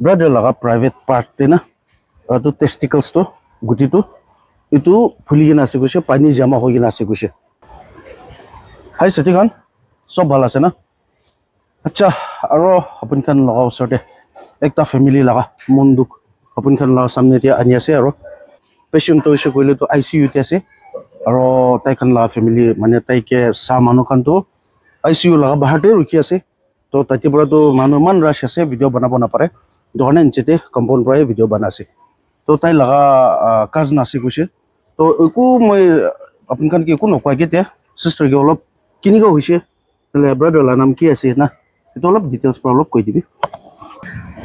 Brother laga private part te na to testicles to guti to itu phuli gina ase koise pani jama hoi gina ase koise hai seti kan sob bhala ase na acha aro apun kan laga usate ekta family laga monduk apun kan laga samne te ani ase aro patient to ise koile to ICU te ase aro tai kan laga family mane tai ke sa manu kan to ICU laga bahar te rukhi ase to tati pura to manu man rush ase video banabo na pare dohane nchete compound pura video banase to tai laga cousin ase koise to eku moi apun kan ki eku nokwa ke te sister ge olop kini ga hoise le brother la nam ki ase na to olop details pra olop koi dibi.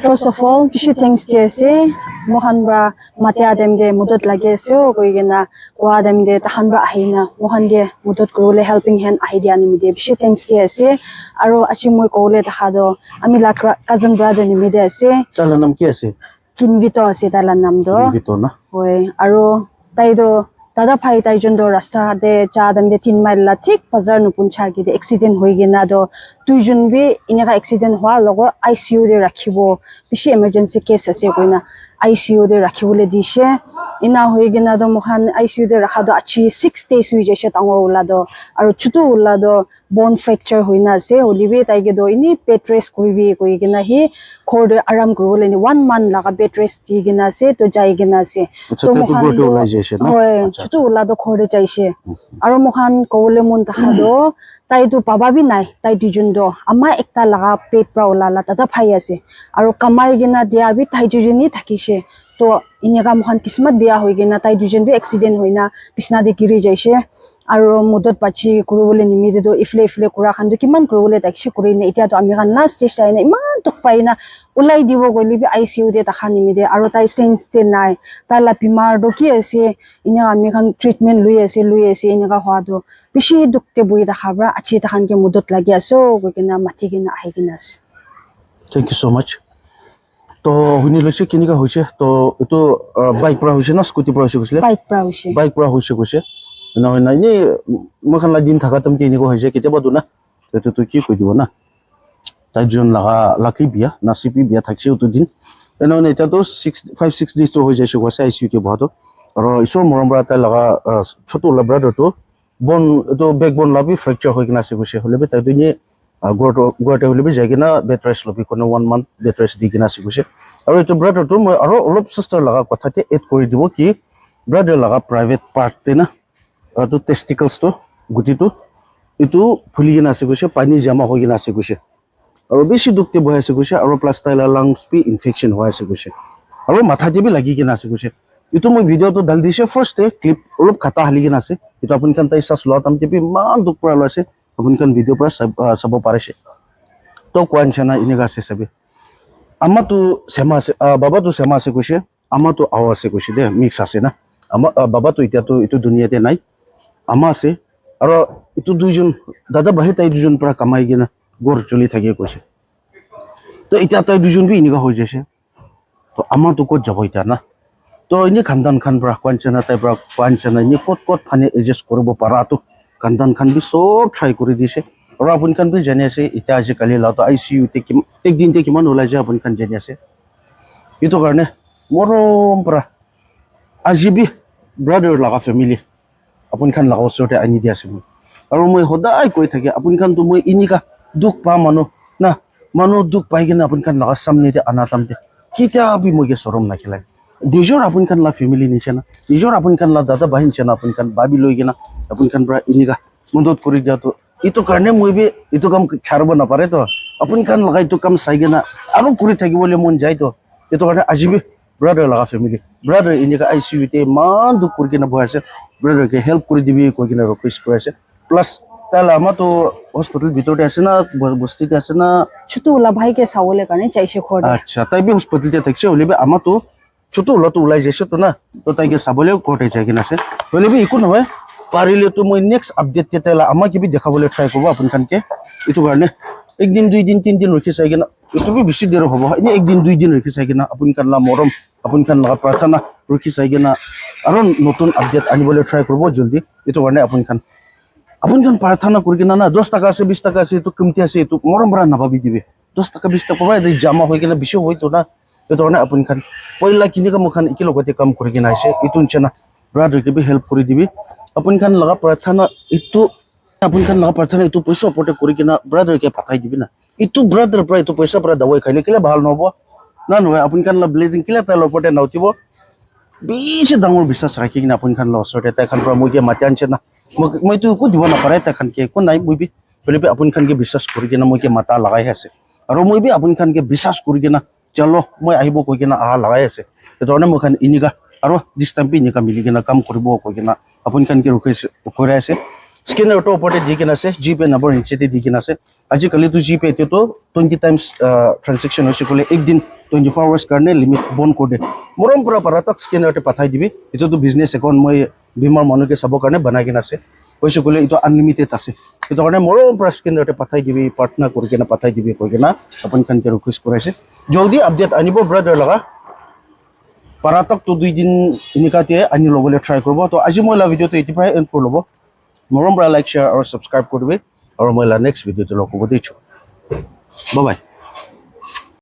First of all, bishi thanks to ase mohan bra matia dem de mudot lage ase koi gena kwa dem de tahan bra ahina mohan ge mudot korole helping hand ahi dia ni de bishi thanks to ase aro achi moi kole takha do ami la cousin brother ni de ase Tala nam ki ase kinvito ase tala nam do Vito na hoi aro tai do dada phai tai jon do rasta de cha dam de 3 mile la thik bazar nu puncha gi de accident hoi gena do tuijon bi inega accident hwa logo ICU de rakhibo bishi emergency case ase koina ICU de rakhibole dishe ina hoi gena do mohan ICU de rakha do achi 6 days hui jeshe tangor ula do aro chutu ula do bone fracture hoina ase holibi tai ge do ini bed rest kuribi koi gena hi khor de aram kurole ni 1 month laga bed rest di gena ase to jai gena ase to mohan do ulai jeshe na chutu ula do khor de jaise aro mohan kole mun takha do tai tu baba bi nai tai dijun do ama ekta laga pet pra ula la tata phai ase aro kamai gena dia bi tai juni thakise to inega mohan kismat bia hoi gena tai dijun bi accident hoina bisna de giri jaise aro mudot pachi kurubole nimi de do ifle kura khan do kiman kurubole takshi kurine itia to ami kan last stage aina iman tok paina ulai dibo goli bi ICU de takha nimi de aro tai sense te nai ta la bimar do ki ase ina ami kan treatment lui ase inega hwa do bishi dukte bui da khabra achi ta khan ke mudot lagi aso gena mati gena ahi gena. Thank you so much. To huni loise kini ga hoise to eto bike pra hoise na scooty pra hoise kusle bike pra hoise kuse na hoina ni mokhan la din thaka tam ke ni go hoise kete ba duna to ki koi dibo na ta jon laga lucky bia nasibi bia thakse to din ena ne ta to 5-6 days to hoise se ko sai ICU ke bahado aro isor moram bra ta laga choto la brother to bon to backbone la bi fracture hoi kina se kuse hole be ta to ni gote hole be jagina bed rest lobi kono 1 month bed rest di kina se kuse aro to brother to moi aro olop sister laga kotha te add kori dibo ki brother laga private part te na to testicles to guti to itu phuli gina ase kuse pani jama hoi gina ase kuse aro beshi dukte boy ase kuse aro plus taila lungs pi infection hoy ase kuse aro matha te bi lagi gina ase kuse itu moi video to dal dise first te clip olop khata hali gina ase itu apun kan tai sas lot am te bi man duk pura lo ase apun kan video pura sabo pare se to kwan chana inega ase sabe amma tu sema ase baba tu sema ase kuse amma tu awa ase kuse de mix ase na amma baba tu itia tu itu dunia te nai ama ase aro itu duijon dada bahe tai duijon pra kamai gina gor choli thage kose to itia tai duijon bi iniga hoi jese to ama to ko jabo ita na to ini khandan khan pra kwanchana tai pra kwanchana ni kot phane adjust koribo para to khandan khan bi sob try kori dise aro apun khan bi jani ase ita aje kali la to ICU te kim ek din te kiman ulai ja apun khan jani ase ito karne morom pra ajibi brother laga family apun khan laga sote ani dia ase aro moi hodai koi thake apun khan to moi inika duk pa mano duk pai gena apun khan laga samne te anatam te kita bi moi ge sorom na khilai dijor apun khan la family ni chena dijor apun khan la dada bahin chena apun khan babi loi gena apun khan bra inika mundot kori ja to ito karne moi be ito kam charbo na pare to apun khan laga ito kam sai gena aro kuri thaki bole mon jai to ito karne ajibi brother laga family brother inika ICU te man duk kuri gena boase brother ke help kuri dibi koi gena request korase plus tala ama to hospital bitote ase na bosti te ase na chutu ula bhai ke sawole karne chaise khor acha tai bi hospital te thakse hole be ama to chutu ula to ulai jese to na to tai ke sabole kote jai gena ase hole be iku noy parile to moi next update te tala ama ki bi dekhabole try kobo apun kan ke itu karne ek din 2 din 3 din rokhi sai gena itu bi bisi dero hobo ini ek din 2 din rokhi sai gena apun kan la morom apun kan la prarthana rokhi sai gena aro notun update ani bole try korbo joldi itu karne apun kan আপুনি খান প্ৰাৰ্থনা কৰি কিনে না 10 টাকা আছে 20 টাকা আছে এইটো কমতি আছে এইটো মৰম পৰা নাভাবি দিবে 10 টাকা 20 টাকা পৰা এই জামা হৈ কিনে বেছি হয়তো না এইটো কাৰণে আপুনি খান পইলা কিনি কাম খান একে লগতে কাম কৰি কিনে আইছে এইটো নিচিনা ব্ৰাদাৰ কে হেল্প কৰি দিবি আপুনি খান লগা প্ৰাৰ্থনা এইটো আপুনি খান লগা প্ৰাৰ্থনা এইটো পইচা ওপৰতে কৰি কিনে ব্ৰাদাৰ কে পঠাই দিবি না এইটো ব্ৰাদাৰ পৰা এইটো পইচা পৰা দাৱাই খাইলে কেলে ভাল নহব না নহয় আপুনি খান ব্লেজিং কেলে তাৰ ওপৰতে নাউতিব বেছি ডাঙৰ বিশ্বাস ৰাখি কিনে আপুনি খান ওচৰতে তাই খান পৰা মই এতিয়া মাতি আনছে না মইতো একো দিব নাপাৰে তাই খানকে একো নাই মই বি বলে আপুনি খানকে বিশ্বাস কৰি কিনে মই মাতা লগাই আছে আৰু মই বি আপুনি খানকে বিশ্বাস কৰি কিনে চলো মই আহিব কৈ কিনে আহা লগাই আছে সেইধৰণে মই খান ইনিকা আৰু দিছ টাইম বি ইনিকা মিলি কিনে কাম কৰিব কৈ কিনে আপুনি খানকে ৰখাই আছে স্কেনাৰটো ওপৰতে দি কিনে আছে জিপে নম্বৰ নিচেতে দি কিনে আছে আজিকালিতো জিপে এতিয়াতো 20 টাইমছ ট্ৰানজেকশ্যন হৈছে ক'লে একদিন 24 আৱাৰ্ছ কাৰণে লিমিট বন্ধ কৰি দিয়ে মৰম পৰা পাৰা তাক স্কেনাৰতে পঠাই দিবি এইটোতো বিজনেছ একাউণ্ট মই বিমাৰ মানুহকে চাবৰ কাৰণে বনাই কিনে আছে কৈছে ক'লে এইটো আনলিমিটেড আছে সেইটো কাৰণে মৰম পৰা স্কেনাৰতে পঠাই দিবি প্ৰাৰ্থনা কৰি কিনে পঠাই দিবি কৈ কিনে আপুনি খানকে ৰিকুৱেষ্ট কৰাইছে জলদি আপডেট আনিব ব্ৰাদাৰ লগা পাৰাতক তো 2 দিন এনেকাতে আনি ল'বলৈ ট্ৰাই কৰিব তো আজি মই লা ভিডিঅ'টো এতিয়াৰ পৰাই এণ্ড কৰি ল'ব মৰম পৰা লাইক শ্বেয়াৰ আৰু ছাবস্ক্ৰাইব কৰিবি আৰু মই লা নেক্সট ভিডিঅ'টো লগ কৰিব দিছোঁ বাই বাই